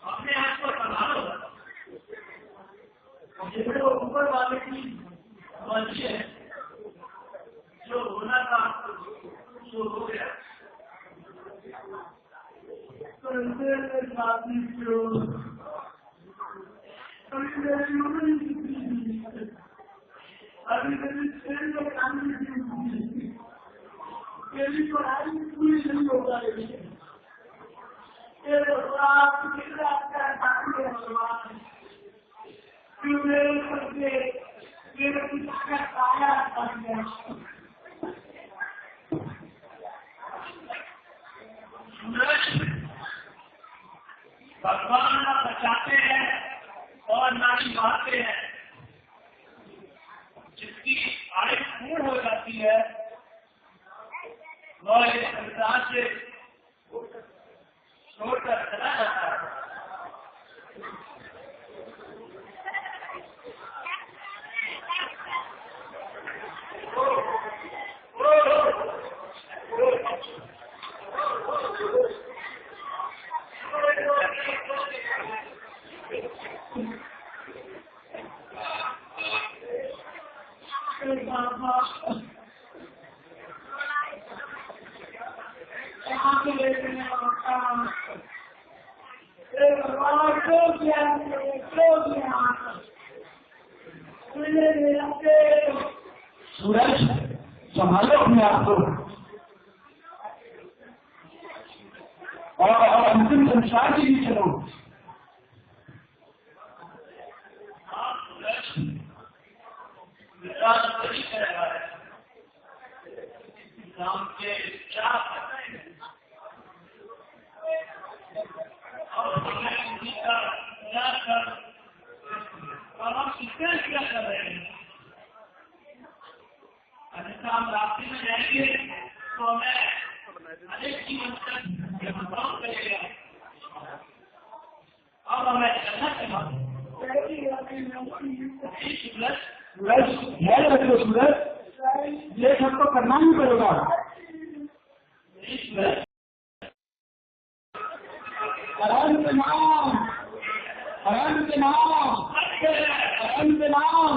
अपने हाथ को संभालो। जिसको ऊपर वाले की मर्जी है, जो होना था जो हो गया। तो इसे बात जो अभी कभी ट्रेन में काम मेरी पढ़ाई पूरी नहीं हो पाएगी। मेरे पिता का साया बन गया। भगवान ना बचाते हैं और ना ही मारते हैं। जिसकी आयु पूर्ण हो जाती है वह इस संसार से छोड़कर चला जाता है। सूरज संभालो अपने आप को और अंतिम संसार के लिए चलो। विकास नहीं कर रहा है, नाम के क्या और हमें उन्हीं का प्रयास कर और हम इससे क्या कर रहे हैं। अन्यथा हम रास्ते में जाएंगे तो हमें अनेक जीवन अनुभव करेगा और हमें करना चाहिए। सूरज ये सबको करना ही पड़ेगा। अनंत नाम, अनंत नाम, अनंत नाम।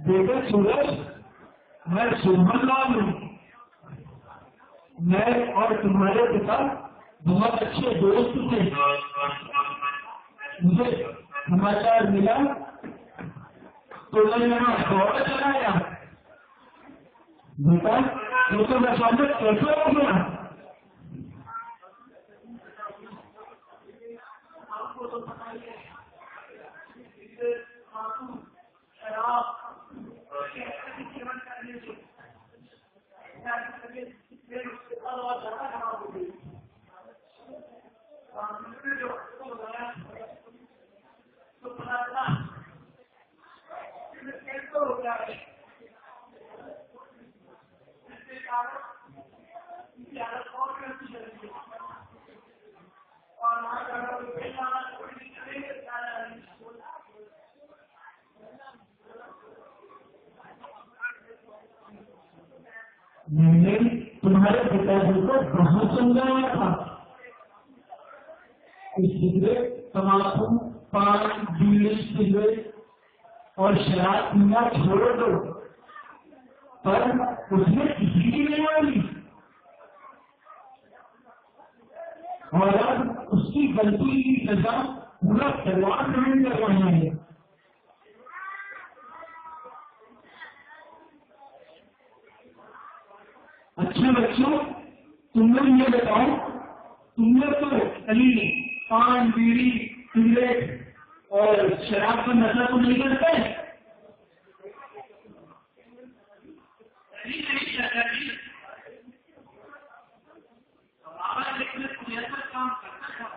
देखो सूरज, मैं सुमनलाल हूँ। मैं और तुम्हारे पिता बहुत अच्छे दोस्त थे। मुझे समाचार मिला तो मैं यहाँ दौड़ा चलाया। बेटा ये तो मैं स्वागत कैसे हो गया? आपको तो पता ही है शराब जीवन करने से और ज्यादा खराब हो गई। जो बताया तो पता था कैसे हो गया है। जिसके कारण उनकी हालत और कैसी चलेगी और वहाँ जाकर मैंने तुम्हारे पिताजी को बहुत समझाया था कि सिगरेट, तम्बाकू, पान, बीड़ी, सिगरेट और शराब पीना छोड़ दो, पर उसमें किसी की नहीं होगी। और अब उसकी गलती की सजा पूरा परिवार ग्रहण कर रहे हैं। अच्छा बच्चों, तुम लोग ये बताओ, तुम लोग तो कहीं पान बीड़ी सिगरेट और शराब का नशा तो नहीं करते? नहीं दादाजी, हमारा लेकिन ऐसा काम करता था,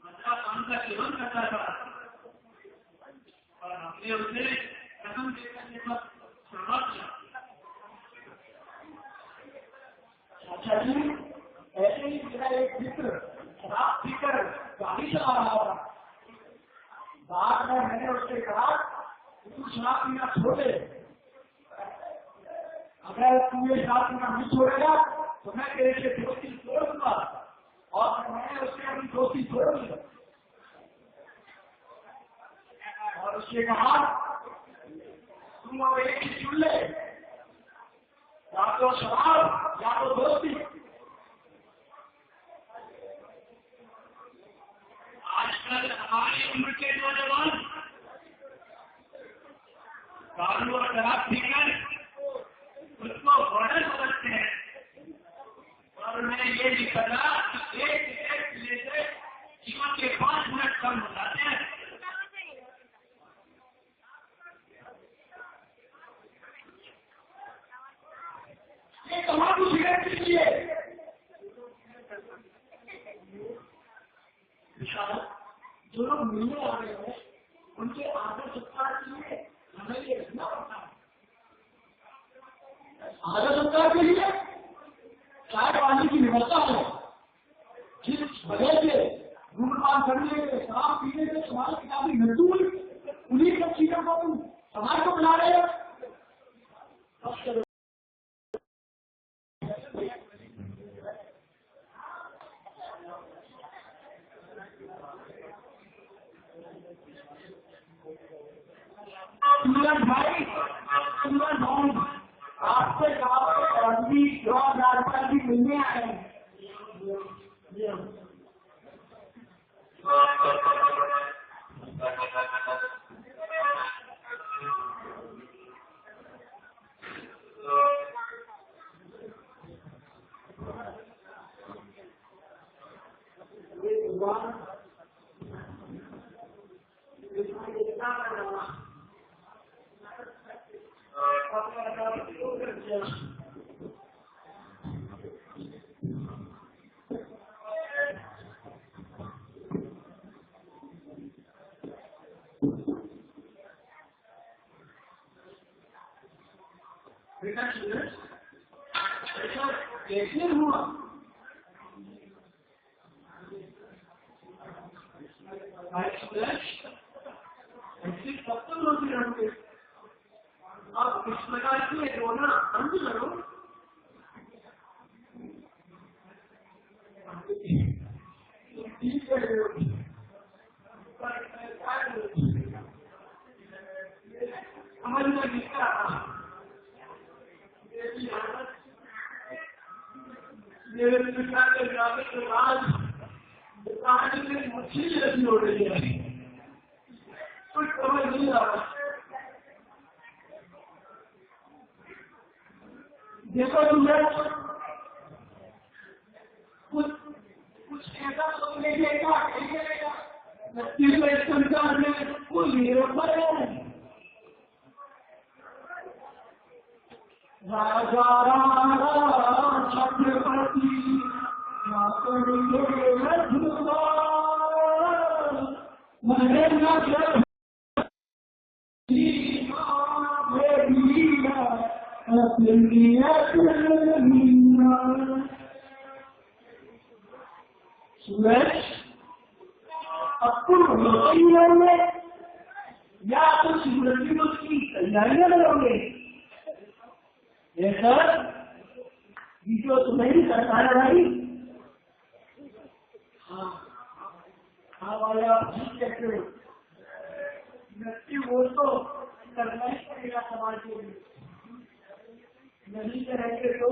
नशा काम का सेवन करता था और हमने उसे कसम देकर के सब छोड़ा दिया। अच्छा जी, ऐसे ही मेरा एक मित्र शराब पीकर गाड़ी चला रहा था। बाद में मैंने उससे कहा तू शराब पीना छोड़ दे, अगर तू ये शराब पीना नहीं छोड़ेगा तो मैं तेरे से दोस्ती छोड़ दूंगा। और मैंने उससे अपनी दोस्ती छोड़ दी और उससे कहा तुम अब एक ही चुन ले, या तो शराब या तो दोस्ती। आजकल हमारी उम्र के नौजवान दारू और शराब पीकर उसको बड़ा समझते हैं और मैं ये नहीं पता कि एक लेते जीवन के 5 मिनट कम हो जाते हैं। ये तमाकू सिगरेट लीजिए, जो लोग मिलने आ रहे हैं उनके आदर सत्कार के लिए हमें ये रखना पड़ता है। आदर सत्कार के लिए चाय पानी की व्यवस्था है, जिस वजह से धूम्रपान करने के, शराब पीने के समाज की काफी मृत्यु हुई, उन्हीं सब चीजों को तुम समाज को बना रहे हो। भाई आपसे गाँव भी मिलने आए हैं। कैसे हुआ? ऐसे कब तक रोटी रहोगे? आप इस प्रकार के रोना बंद करो। हमारी तो जिसका मेरे पिता के जाने के बाद कहानी में मछली जैसी हो रही है, कुछ समझ नहीं आ रहा। देखो तुम्हें कुछ ऐसा सोचने देगा संसार में कोई निरंतर है। राजा राजा छत्रपति सूरज अब तुम रोटी लोगे या कुछ मृत्यु की तैयारियां करोगे? सर जो तुम्हें ही करता है भाई। हाँ भाई आप ठीक कहते हो, मृत्यु वो तो करना ही पड़ेगा समाज के लिए, नहीं करेंगे तो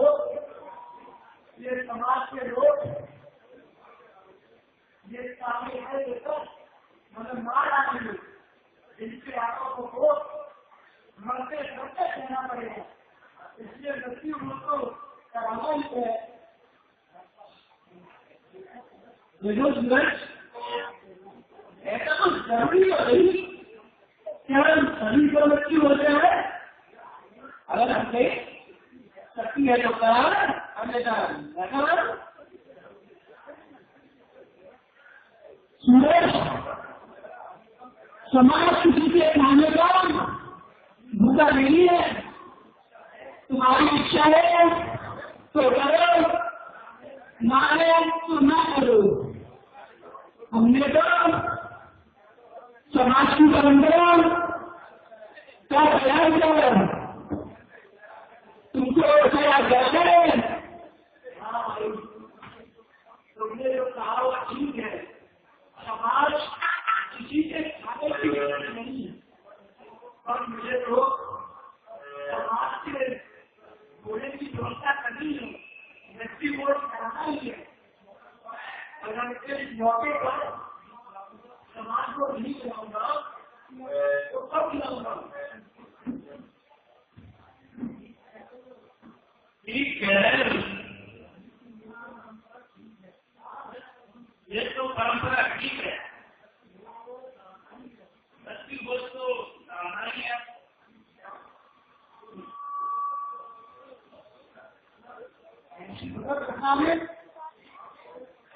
ये समाज के लोग ये सामने है मतलब मार डालेंगे, इनके आंखों को मरते सबसे कहना पड़ेगा। इसलिए मृत्यु को कराना ही है। जो सूरज ऐसा तो जरूरी है नहीं, केवल सभी को मृत्यु होते हैं। अगर हमसे शक्ति है तो करार अन्यथा सूरज समाज किसी के खाने का भूखा नहीं है। तुम्हारी इच्छा है तो करो, ना है तो ना करो। हमने तो समाज की परंपरा का प्रयास कर तुमको तैयार कर तुमने जो कहा वो ठीक है। समाज किसी के खाने की जरूरत नहीं है, और मुझे तो समाज के बोलने की व्यवस्था करनी है, व्यक्ति वोट कराना ही है। अगर इस मौके पर समाज को नहीं खिलाऊंगा तो कब खिलाऊंगा? ठीक है, ये तो परंपरा ठीक है, व्यक्ति वोट तो कराना ही है।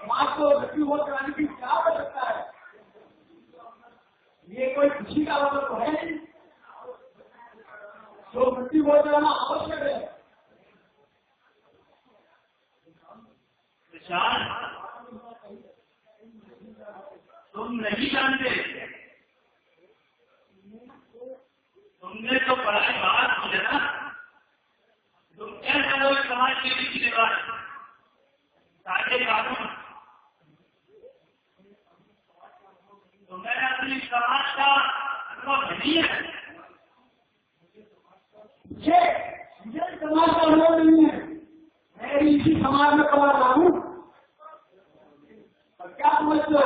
समाज को व्यक्ति वोट कराने की क्या आवश्यकता है? ये कोई खुशी का अवसर तो है नहीं, तो व्यक्ति वोट कराना आवश्यक है। तुम नहीं जानते, तुमने तो पढ़ाई बात की है ना। तुम क्या जानोगे समाज के रीति रिवाज, सारे कानून? तुम्हें अपनी समाज का अनुभव नहीं है। मुझे समाज का अनुभव नहीं है, मैं इसी समाज में पढ़ा रहा हूँ। और क्या समझ लो,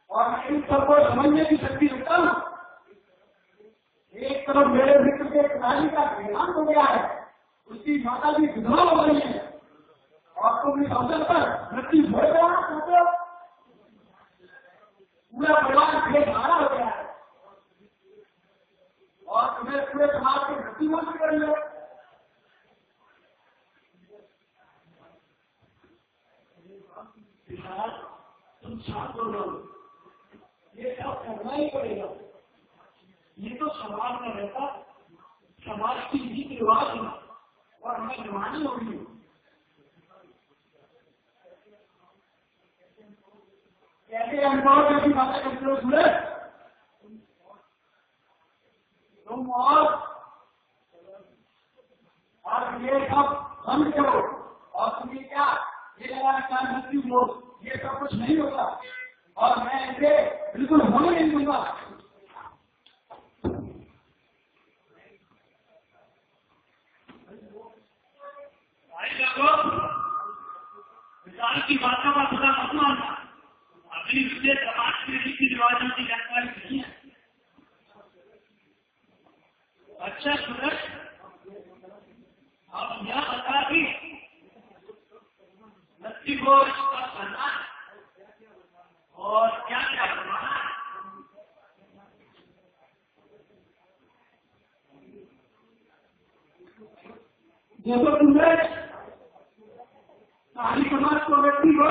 और मैं इन सबको समझने की शक्ति रखता हूँ। एक तरफ मेरे मित्र के पिताजी का देहांत हो गया है, उसकी माता जी विधवा हो गई है, और तुम इस अवसर पर मृत्यु भोग कराना चाहते हो। पूरा परिवार बेसहारा हो गया है, और तुम्हें पूरे समाज को मृत्यु मत कर लो। तुम शांत हो लो, ये सब करना ही पड़ेगा। ये तो समाज में रहता, समाज की रीति रिवाज है, और हमें निभानी होगी। कैसे अनुभव जैसी बातें करते हो सूरज? तुम और ये सब बंद करो, और तुम्हें क्या ये लगातार मृत्यु हो, ये सब कुछ नहीं होगा, और मैं इसे बिल्कुल होने नहीं दूंगा। विशाल की बातों का खुदा मत मानना, अभी विशेष समाज के रीति रिवाजों की जानकारी नहीं है। अच्छा सूरज, अब यह बता कि मृत्यु को इसका करना और क्या क्या करना। देखो सूरज, सारी समाज को व्यक्ति को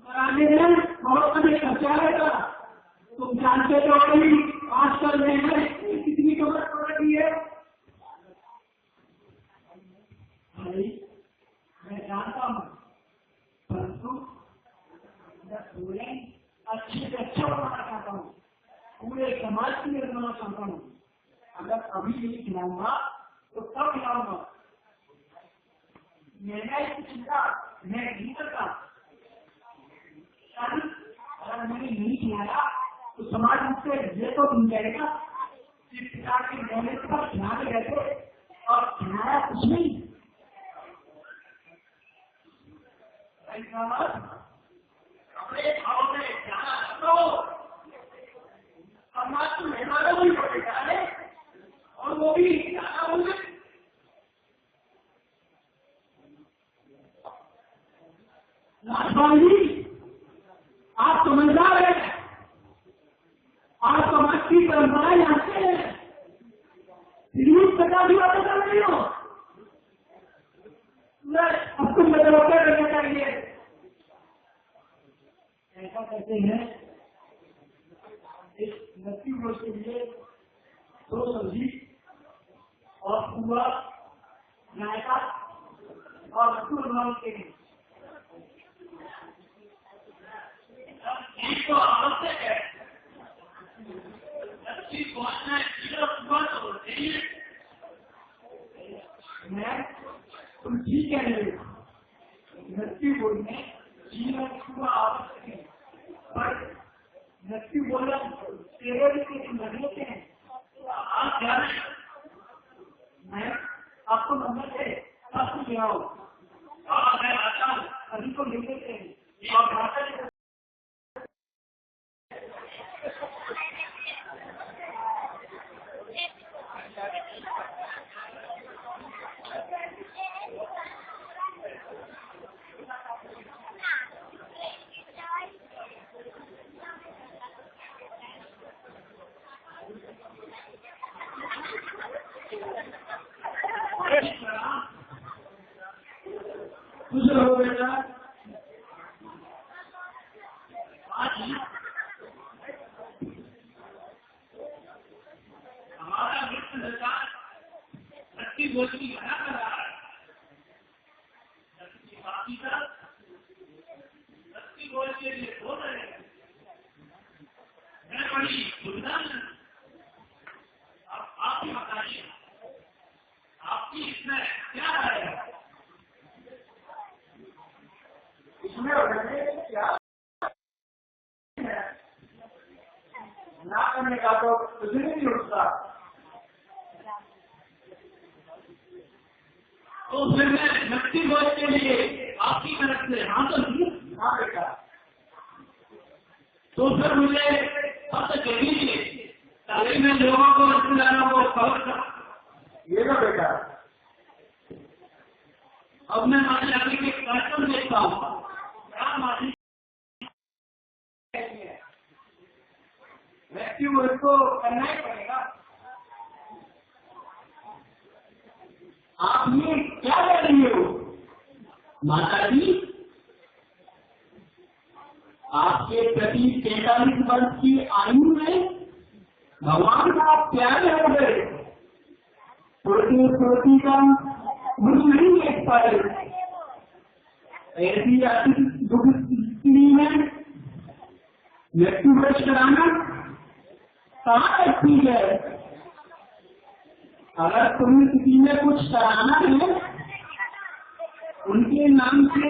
कराने में बहुत अधिक खर्चा आएगा। तुम जानते तो नहीं आजकल में कितनी कमर पड़ रही है। भाई मैं जानता हूँ, परंतु अच्छे से अच्छा बनाना चाहता हूँ, पूरे समाज के लिए बनाना चाहता हूँ। अगर अभी नहीं खिलाऊंगा तो कब खिलाऊंगा? मैंने इसकी चिंता मैं नहीं करता। अगर मैंने नहीं खिलाया तो समाज मुझसे ये तो नहीं कहेगा कि पिता के मेहनत पर ध्यान रहते और खिलाया कुछ नहीं। अपने भाव में ध्यान रखो, समाज को मेहमानों भी पड़ेगा है, और वो भी ज्यादा होंगे। परंपरा यहाँ से है। तीन प्रकार की बातें कर रही हो, अब तुम बदलाव करना चाहिए। ऐसा करते हैं, एक नक्की रोज के लिए 2 सब्जी और पूरा नायका और मसूर बनाते हैं। तो आवश्यक है, अच्छी पहुंचना मैं तुम ठीक कह रहे हो, नक्की बोलने जीवन पूरा आवश्यक है, पर नक्की बोलना तेरे भी लगते हैं। आप जाने मैं आपको नंबर से आपको ले आओ, मैं आता हूँ, अभी को ले लेते हैं और भाषा खुश रहो बेटा। आज हमारा मित्र सरकार नक्की बोल की मना कर रहा है, बाकी का नक्की बोल के लिए बोल रहे हैं। मैं बड़ी सुविधा में आप ही बताइए, आपकी इसमें क्या है? इसमें क्या ना करने का तो कुछ नहीं उठता, तो फिर मैं नक्की बोल के लिए आपकी तरफ से हाँ तो हाँ बेटा, तो फिर मुझे अब तक कह दीजिए ताकि मैं लोगों को रिश्तेदारों को खबर ये ना बेटा। अब मैं मानी अभी के कार्यक्रम देखता हूँ, व्यक्ति को इसको करना ही पड़ेगा। आप ये क्या कर रही हो माता जी? आपके प्रति 43 वर्ष की आयु में भगवान का प्यार हो गए, छोटी का मुझ नहीं देख पाए, ऐसी अति दुख स्थिति में मृत्यु वृक्ष कराना कहाँ रखती है? अगर तुम्हें किसी में कुछ कराना है, उनके नाम से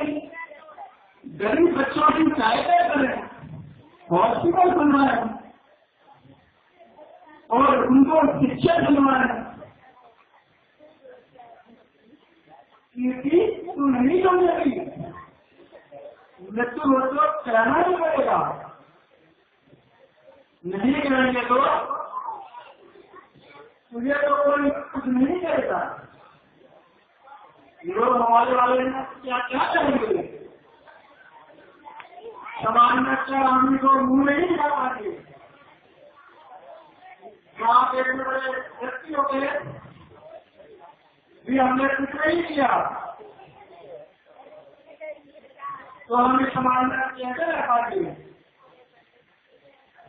गरीब बच्चों की सहायता करें, हॉस्पिटल बनवाएं और उनको शिक्षा दिलवाएं। क्योंकि तू नहीं समझेगी, मृत्यु हो तो कराना ही पड़ेगा, नहीं करेंगे तो मुझे तो कोई कुछ नहीं करेगा। लोग हमारे वाले क्या क्या करेंगे? समाज में अच्छा आदमी को मुंह नहीं लगा पाते, वहाँ पे बड़े व्यक्ति हो गए भी हमने कुछ नहीं किया, तो हमें समाज में कैसे रख पाएंगे?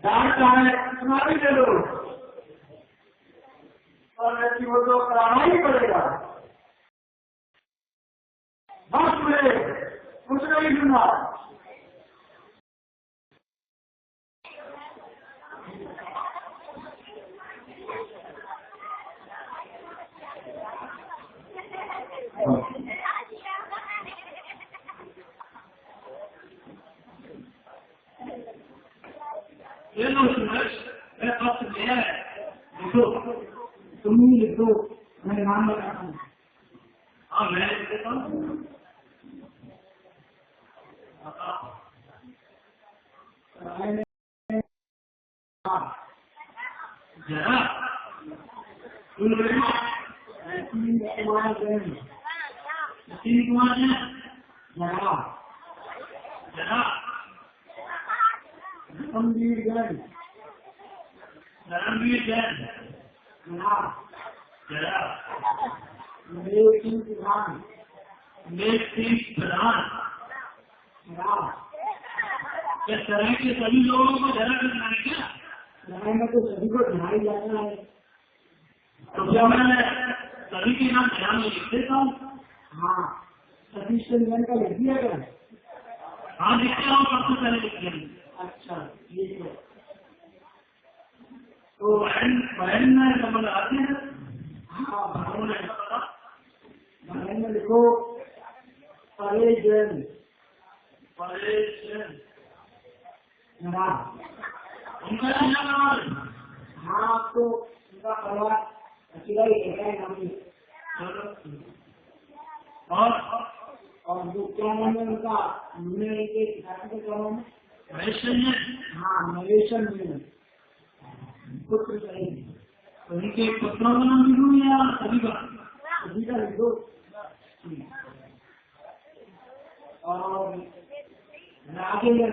डांट है तुम्हारी ले लो और व्यक्ति को तो कराना ही पड़ेगा। बस में कुछ नहीं सुना। ये लो सुरेश, मैं आपसे दिया है, लिखो, तुम ही लिख दो, मैं नाम बताता हूँ। हाँ मैं लिख देता हूँ। जरा कुमार जरा जरा गंभीरगंज धर्मवीर जैन प्रधान क्या तरह के सभी लोगों को जरा करना है क्या? लड़ाई में तो सभी को ध्यान जाना है। तो क्या मैं सभी के नाम ध्यान में लिख देता हूँ? हाँ, सतीश चंद्रन का लिख दिया गया। हाँ लिखते हूँ, सबसे पहले लिख देंगे। अच्छा ठीक है। तो बहन में समझ आते हैं? हाँ बहन में लिखो परेश जैन। उनका नाम? हाँ तो उनका परिवार अकेला ही है नाम। और जो क्या नाम है उनका? उन्होंने एक किताब का नाम है हाँ मलेशन में पुत्र करेंगे। उनके पुत्रों का नाम लिखूँ या सभी का? सभी का लिखो। और राजेंद्र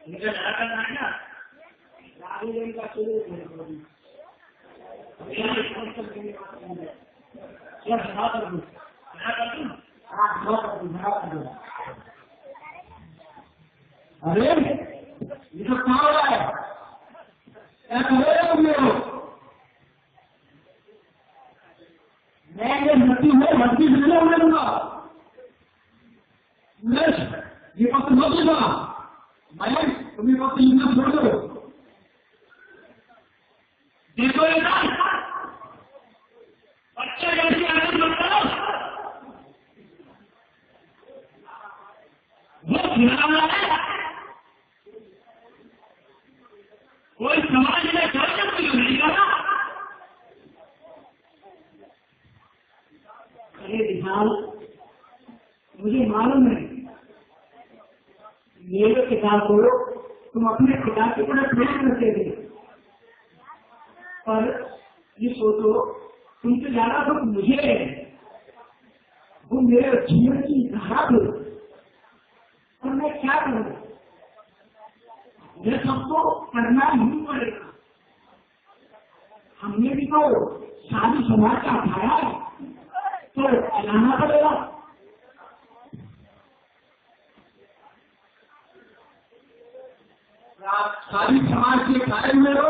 इनका क्या करना है क्या? राजेंद्र का चले अरे ये सब कहाँ हो रहा है? क्या कर रहे हो तुम लोग? मैं ये मट्टी से नहीं होने दूंगा। ये वक्त मत लेना भाई, तुम्हें वक्त यूं छोड़ दो। देखो बच्चे जैसी आनंद बताओ वो खिला रहा है। कोई समाज में चर्चा नहीं करा। अरे विशाल, मुझे मालूम है मेरे किताब को तुम अपने किताब की तरह प्रेम करते थे, पर ये सोचो तुमसे ज्यादा दुख मुझे है। वो मेरे जीवन की धारा थी और मैं क्या करूँ? ये सबको करना ही पड़ेगा। हमने भी तो सारी समाज का उठाया है तो चलाना पड़ेगा। सारी समाज के कार्य में हो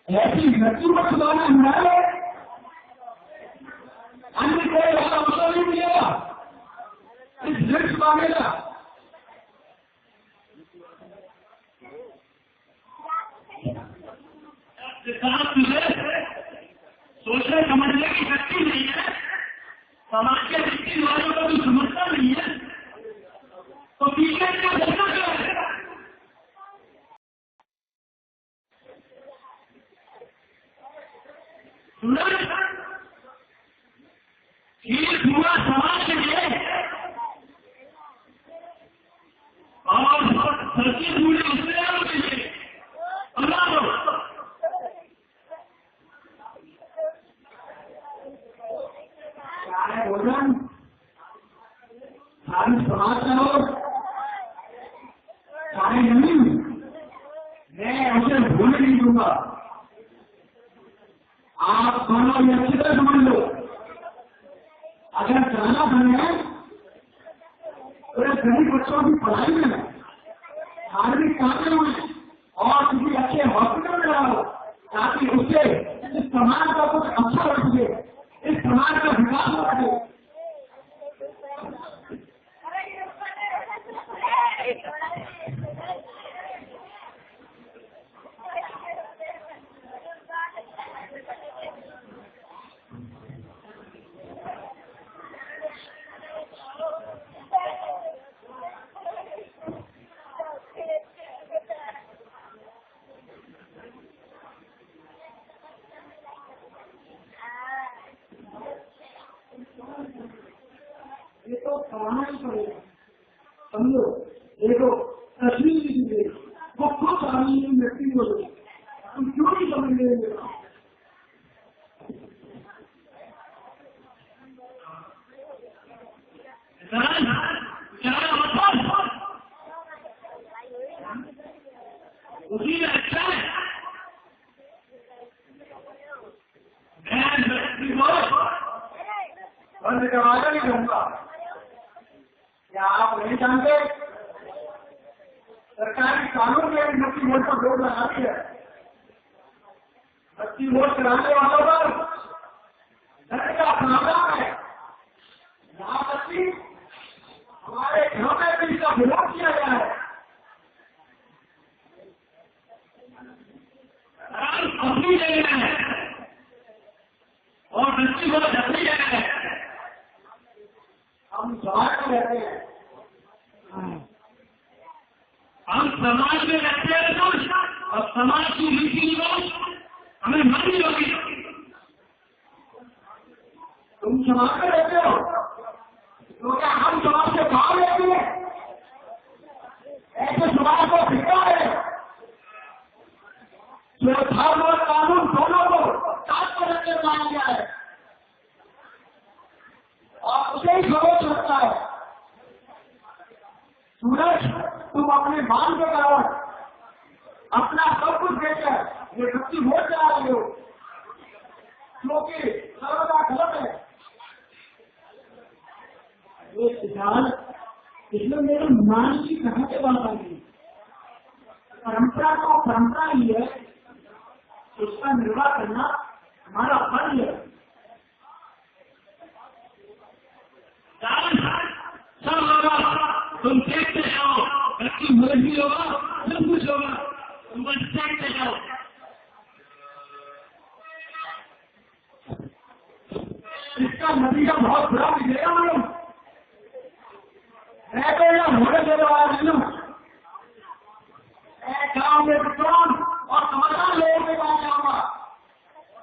ऐसी मृत्यु को छुड़ाना है। अन्य कोई ऐसा अवसर नहीं मिलेगा इस वृक्ष मांगेगा। सोचने समझने की शक्ति नहीं है, समाज के रीति रिवाजों को भी समझता नहीं है, तो पीछे क्या होना क्या है? पूरा समाज के लिए और सच्ची पूरी उसके लिए अल्लाह चाहे भोजन सारी समाज का हो चाहे नहीं, मैं उसे भूलने नहीं दूंगा। आप दोनों ये अच्छी तरह समझ लो, अगर जाना बने तो गरीब बच्चों की पढ़ाई में धार्मिक कार्यों में और किसी अच्छे हॉस्पिटल में रहो ताकि उससे इस समाज का कुछ अच्छा हो सके, इस समाज का विकास हो सके। ये तो कराना ही पड़ेगा। समझो, देखो तस्वीर लीजिए, वो खुद आदमी व्यक्ति हो गए, तुम क्यों नहीं समझ लेंगे? क्या आप नहीं जानते? सरकारी कानून में नकली वोट पर रोक लगाती है। नकली वोट कराने वालों पर दंड का प्रावधान है। यहाँ तक कि हमारे घरों में भी इसका विरोध किया गया है। अपनी जगह है और नकली वोट अपनी जगह है। हम समाज में रहते हैं, हम समाज में रहते हैं और समाज की रीति रिवाज हमें माननी होगी। तुम समाज में रहते हो तो क्या हम समाज से बाहर रहते हैं? ऐसे समाज को भिड़ता है जो धर्म और कानून दोनों को साथ में रखने माना गया है और उसे ही खरोच रखता है। सूरज, तुम अपने मान के कारण अपना सब कुछ देकर ये व्यक्ति वोट चला रहे हो, क्योंकि सर्वदा गलत है। ये सिद्धांत इसमें मेरे मान की कहां से बात आ गई? परंपरा तो परंपरा ही है, उसका निर्वाह करना हमारा फर्ज है। सब होगा, तुम देखते जाओ, बच्ची मुर्गी होगा, सब कुछ होगा, तुम बस देखते जाओ। इसका नतीजा बहुत बुरा निकलेगा। मालूम मैं तो यहाँ होने देने वाला नहीं हूँ। गाँव में विद्वान और समझदार लोगों के पास जाऊंगा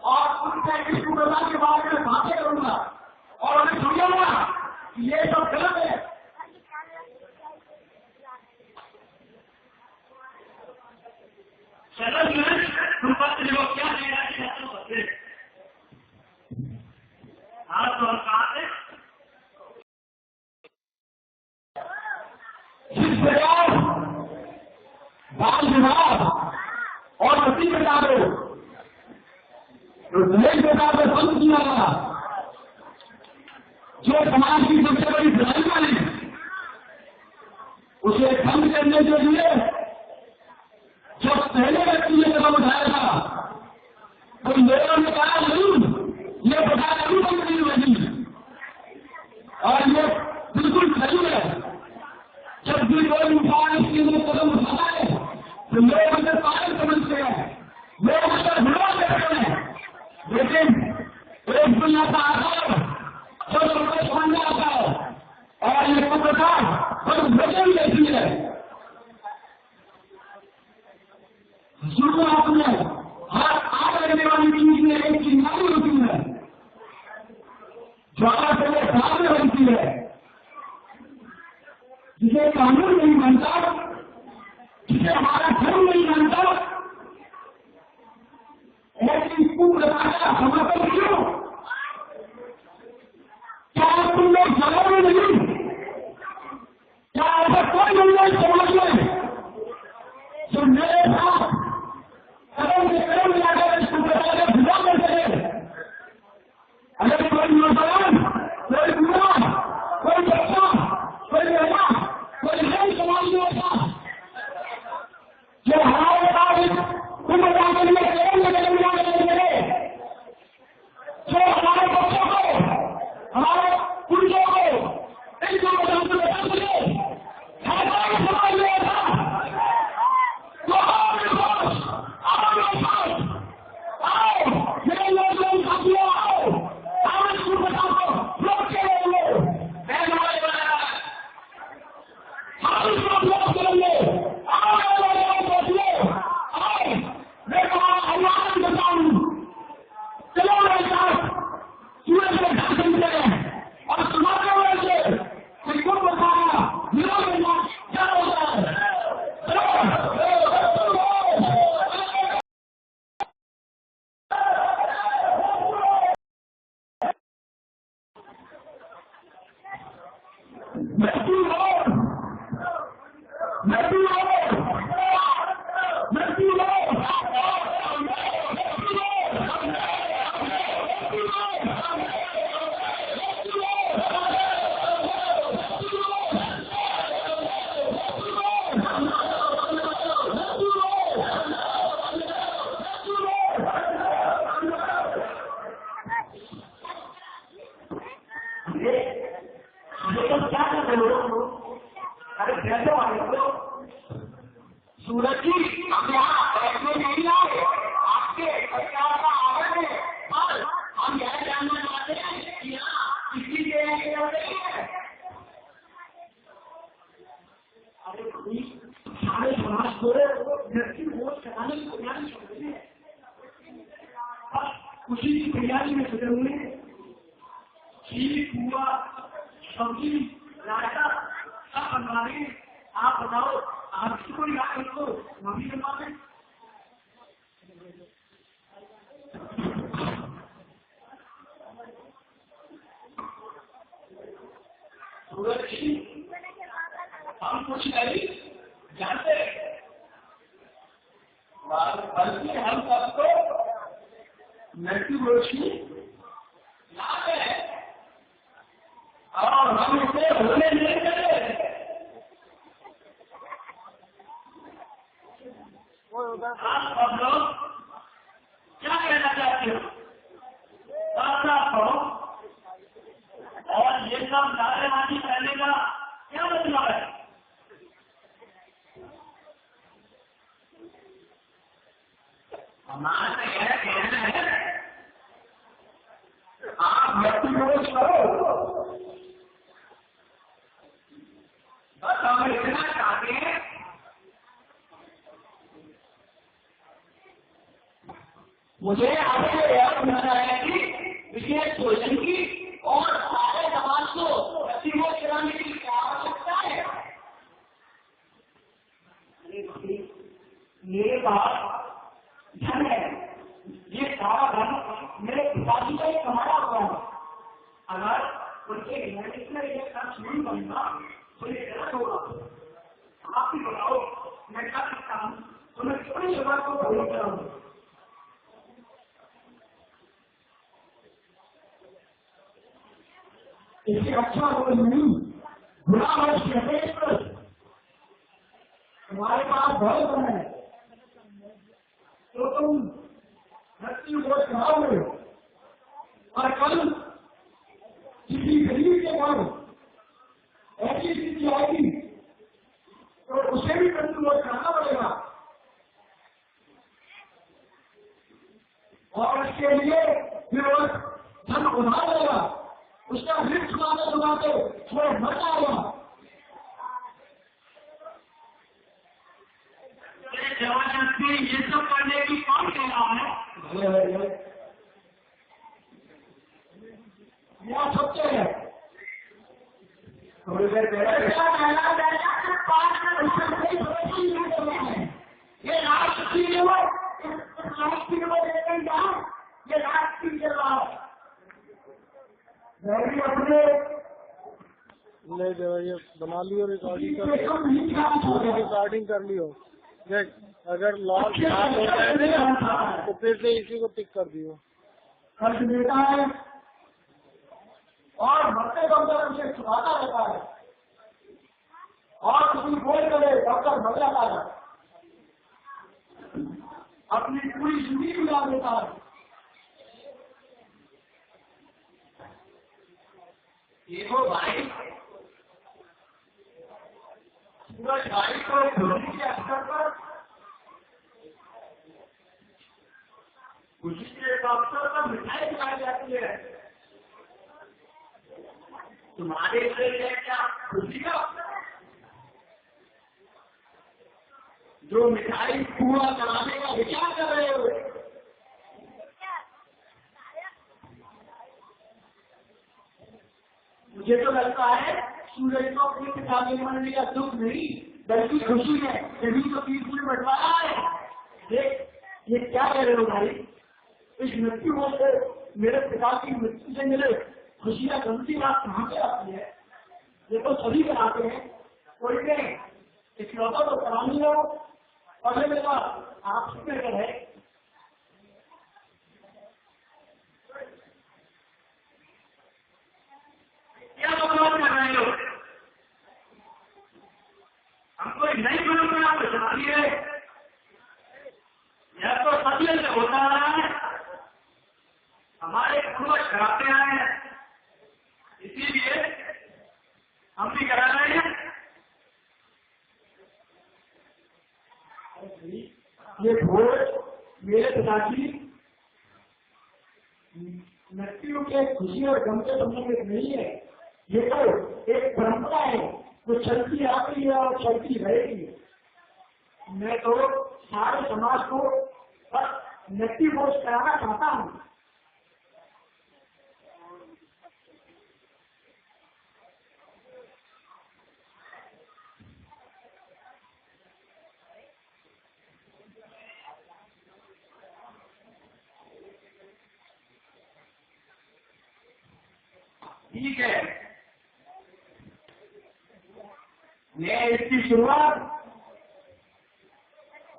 और उनसे इस कुप्रथा के बारे में बातें करूंगा और उन्हें समझाऊंगा कि ये सब गलत है। तुम पत्र लोग क्या आप तो कहा थे बाल विवाह और सती प्रकार नई प्रकार में बंद किया गया, जो समाज की सबसे बड़ी बुराइयां है, उसे बंद करने के लिए जो पहले व्यक्ति ने कदम उठाया था, तो लोगों ने कहा नहीं, ये प्रथा कभी बंद नहीं होगी और ये बिल्कुल सही है। जब भी कोई इंसान इसके लिए कदम उठाता है तो लोग उसे पागल समझते हैं, लोग उसका विरोध करते हैं, लेकिन एक दुनिया का आकार जो सबको समझ में आता है और ये कुप्रथा बस वजन देती है। शुरुआत में हर आग लगने वाली चीज में एक चिंगारी होती है, ज्वाला पहले साथ में बनती है, जिसे कानून नहीं मानता, जिसे हमारा धर्म नहीं मानता, ऐसी कुप्रथा का समर्थन क्यों? क्या तुम लोग जवाब में नहीं? क्या ऐसा कोई नहीं समझ में जो मेरे साथ कदम से कदम मिलाकर इस कुप्रथा का विरोध कर सके? अगर कोई नौजवान, कोई बुरा, कोई बच्चा, कोई महिला, कोई नई समाज में होता जो हमारे पास कुप्रथा के लिए कदम से कदम मिलाकर चले, जो हमारे बच्चों को, हमारे पुरुषों को इन कुप्रथाओं से बचा सके, हमारे समाज में होता तो हमारे पास आओ, मेरे नौजवान साथियों आओ, हम इस कुप्रथा को रोक के रहेंगे। मैं हमारे बनाया हम इसको ब्लॉक करेंगे। आओ मैं कहा अल्लाह की बताऊं, चलो मेरे साथ सूरज में घासन करें और समाज में से बिल्कुल बताया विरोध करना क्या होता है। अरे कैसे वाले हो सूरज जी, हम यहाँ बैठने नहीं आए, आपके परिवार का आदर है और हम यह जानना चाहते हैं कि यहाँ किसी के आगे हो रही है। अरे कोई सारे समाज को व्यक्ति वोट कराने की तैयारी कर रहे हैं, खुशी की तैयारी में जुटे हुए हैं। खीर हुआ, सब्जी, रायता सब बनवा रहे हैं। आप बताओ, आपकी कोई बात को मम्मी बनवा दें? सूरज जी, हम कुछ नहीं जानते, बल्कि हम सबको नैतिक रोशनी लाते हैं और हम उसे होने नहीं देते। आप सब लोग क्या कहना चाहते हो? साफ कहो, और ये सब नारेबाजी करने का क्या मतलब है? हमारा यह कहना है, आप व्यक्तिगत करो, बस हम इतना चाहते हैं मुझे आपसे यह समझना है कि विशेष भोजन की और सारे समाज को व्यक्तिगत कराने की क्या आवश्यकता है? मेरे पास धन है, ये सारा धन मेरे पिताजी का ही कमाया हुआ है। अगर उनके इन्वेस्टमेंट में ये खर्च नहीं बनता तो ये गलत होगा। आप ही बताओ, मैं क्या करता हूँ तो मैं कितनी जगह को भूल रहा हूँ। इससे अच्छा कोई नहीं, बुरा तुम्हारे पास बहुत है तो तुम व्यक्ति को चलाओगे और कल किसी गरीब के घर ऐसी स्थिति आएगी तो उसे भी व्यक्ति को चलाना पड़ेगा और उसके लिए फिर वो धन उधार लेगा, उसका ऋण चुकाते थोड़ा मर जाएगा। जबरदस्ती ये सब करने की कौन कह रहा है? यह सत्य है। थोड़ी देर ये राष्ट्र ये राष्ट्र अपने ले ये बना लियो, रिकॉर्डिंग कर लियो। अगर लॉस खराब हो जाए तो फिर से इसी को टिक कर दियो। खर्च देता है और मरते डॉक्टर उसे छुपाता रहता है और किसी बोल करे डॉक्टर मर जाता है, अपनी पूरी जिंदगी गुजार देता है। देखो भाई, सूरज भाई को धोनी के स्तर पर खुशी के अवसर पर मिठाई खिलाई जाती है। तुम्हारे लिए क्या खुशी का जो मिठाई पूरा कराने का विचार कर रहे हो? मुझे तो लगता है सूरज को अपनी किताबें पढ़ने का दुख नहीं बल्कि खुशी है, तभी तो 30 में बंटवा रहा है। ये क्या कह रहे हो भाई? इस मृत्यु को से मेरे पिता की मृत्यु से मिले खुशी या गलती बात कहाँ पे आती है? ये तो सभी कराते हैं, कोई नहीं इकलौता तो करा नहीं हो। पहले मेरा आपसे है क्या बदलाव कर रहे हो? हमको नई परंपरा को चलाइए, यह तो सदियों से होता रहा है, हमारे पूर्वज कराते आए हैं, इसीलिए हम भी करा रहे हैं। ये भोज मेरे पिताजी मृत्यु के खुशी और गम के संबंधित नहीं है। ये तो एक परंपरा है जो चलती आ रही है और चलती रहेगी। मैं तो सारे समाज को बस मृत्यु भोज कराना चाहता हूँ। ठीक है, मैं इसकी शुरुआत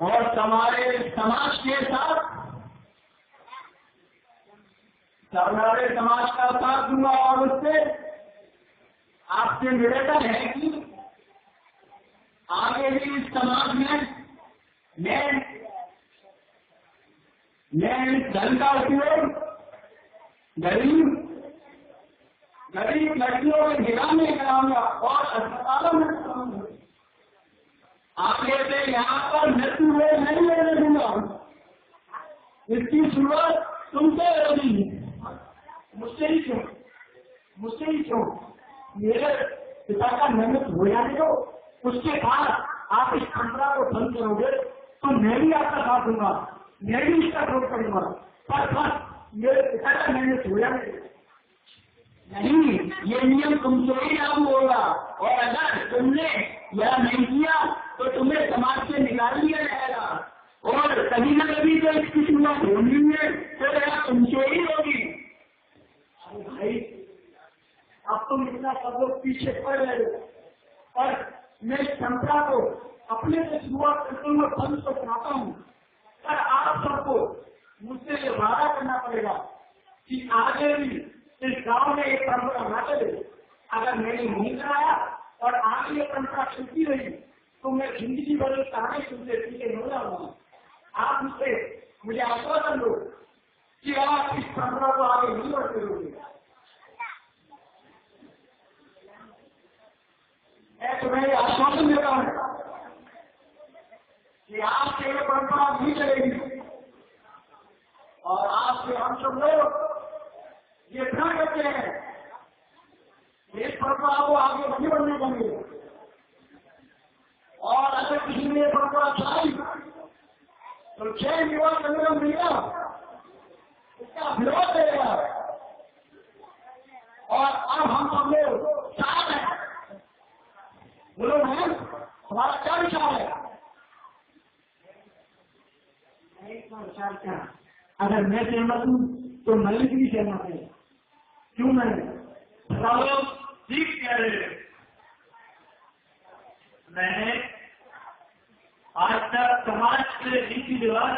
और हमारे समाज के साथ हमारे समाज का साथ दूंगा और उससे आपसे निवेदन है कि आगे भी इस समाज में मैं इस धन का उपयोग गरीब लड़कियों के निगाह में कराऊंगा और अस्पतालों में कराऊंगा। आगे से यहाँ पर मृत्यु नहीं लेने दूंगा। इसकी शुरुआत तुमसे होगी। मुझसे ही क्यों मेरे पिता का निमित्त हो जाने दो। उसके बाद आप इस परंपरा को बंद करोगे तो मैं भी आपका साथ दूंगा, मैं भी इसका विरोध करूंगा। पर बस मेरे पिता का निमित्त हो जाने दो। नहीं, ये नियम तुमसे ही लागू होगा और अगर तुमने यह नहीं किया तो तुम्हें समाज से निकाल दिया जाएगा और कभी न कभी तो इसकी शुरुआत होनी है तो यह तुमसे ही होगी। भाई, अब तुम इतना सब लोग पीछे पड़ रहे हो और मैं इस परंपरा को अपने से शुरुआत करते हुए बंद को चाहता हूँ। पर आप सबको मुझसे ये वादा करना पड़ेगा कि आगे भी इस गांव में एक परंपरा ना चले। अगर मैंने नहीं कराया और आगे ये परंपरा चलती रही तो मैं जिंदगी भर कहानी तुमसे पीछे हो जाऊंगा। आप मुझे आश्वासन दो कि आप इस परंपरा को आगे नहीं बढ़ते रहोगे। मैं तुम्हें आश्वासन देता हूँ कि आपसे ये परंपरा नहीं चलेगी और आपसे हम सब लोग ये ध्यान करते हैं इस परंपरा को आगे नहीं बढ़ने देंगे। और अगर किसी ने परंपरा चलाई तो 6 युवा संगठन मिलेगा, उसका विरोध करेगा। और अब हम सब लोग साथ हैं। बोलो मैम, हमारा क्या विचार है? विचार क्या? अगर मैं सहमत हूँ तो मलिक भी सहमत है। क्यों नहीं? ठीक कह रहे। मैंने आज तक समाज के रीति रिवाज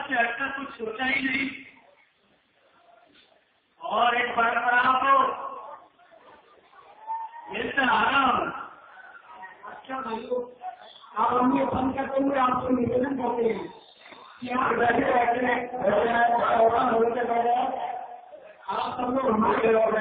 से हटकर कुछ सोचा ही नहीं और एक परंपरा को मिलता आ रहा हूँ। अच्छा भाइयों, आप हम ये बंद करते हुए आपको निवेदन करते हैं कि आप बैठे आप सब लोग हमारे और